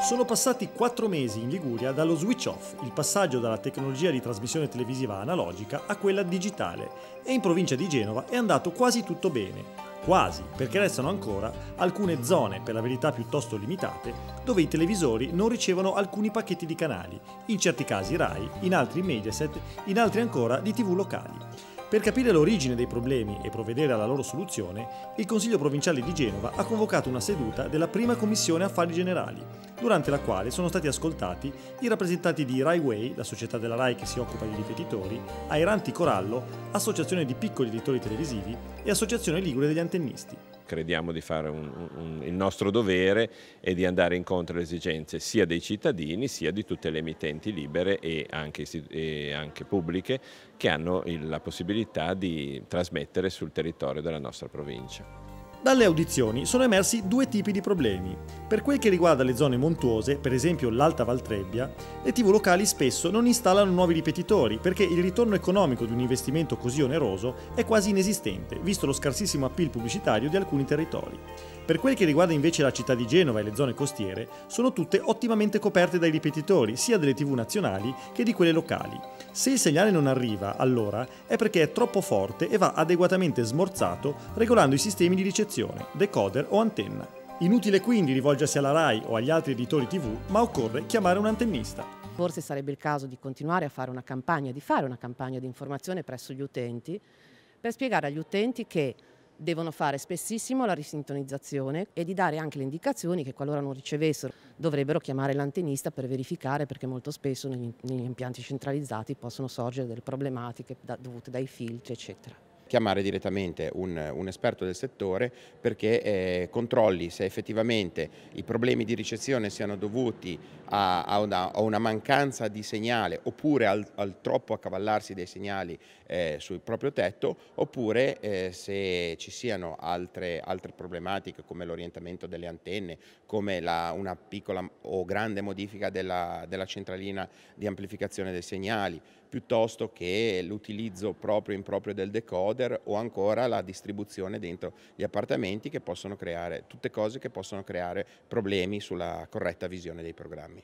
Sono passati 4 mesi in Liguria dallo switch off, il passaggio dalla tecnologia di trasmissione televisiva analogica a quella digitale, e in provincia di Genova è andato quasi tutto bene. Quasi, perché restano ancora alcune zone, per la verità piuttosto limitate, dove i televisori non ricevono alcuni pacchetti di canali, in certi casi Rai, in altri Mediaset, in altri ancora di TV locali. Per capire l'origine dei problemi e provvedere alla loro soluzione, il Consiglio Provinciale di Genova ha convocato una seduta della prima Commissione Affari Generali, durante la quale sono stati ascoltati i rappresentanti di Rai Way, la società della Rai che si occupa di ripetitori, Airanti Corallo, Associazione di piccoli editori televisivi e Associazione Ligure degli antennisti. Crediamo di fare il nostro dovere e di andare incontro alle esigenze sia dei cittadini sia di tutte le emittenti libere e anche pubbliche che hanno la possibilità di trasmettere sul territorio della nostra provincia. Dalle audizioni sono emersi due tipi di problemi. Per quel che riguarda le zone montuose, per esempio l'Alta Valtrebbia, le TV locali spesso non installano nuovi ripetitori perché il ritorno economico di un investimento così oneroso è quasi inesistente, visto lo scarsissimo appeal pubblicitario di alcuni territori. Per quel che riguarda invece la città di Genova e le zone costiere, sono tutte ottimamente coperte dai ripetitori, sia delle TV nazionali che di quelle locali. Se il segnale non arriva, allora, è perché è troppo forte e va adeguatamente smorzato regolando i sistemi di ricezione, decoder o antenna. Inutile quindi rivolgersi alla Rai o agli altri editori TV, ma occorre chiamare un antennista. Forse sarebbe il caso di continuare a fare una campagna, di informazione presso gli utenti, per spiegare agli utenti che devono fare spessissimo la risintonizzazione e di dare anche le indicazioni che qualora non ricevessero dovrebbero chiamare l'antennista per verificare, perché molto spesso negli impianti centralizzati possono sorgere delle problematiche dovute dai filtri, eccetera. Chiamare direttamente un esperto del settore perché controlli se effettivamente i problemi di ricezione siano dovuti a una mancanza di segnale oppure al troppo accavallarsi dei segnali sul proprio tetto, oppure se ci siano altre problematiche come l'orientamento delle antenne, come una piccola o grande modifica della centralina di amplificazione dei segnali, piuttosto che l'utilizzo proprio improprio del decoder o ancora la distribuzione dentro gli appartamenti, che possono creare tutte cose che possono creare problemi sulla corretta visione dei programmi.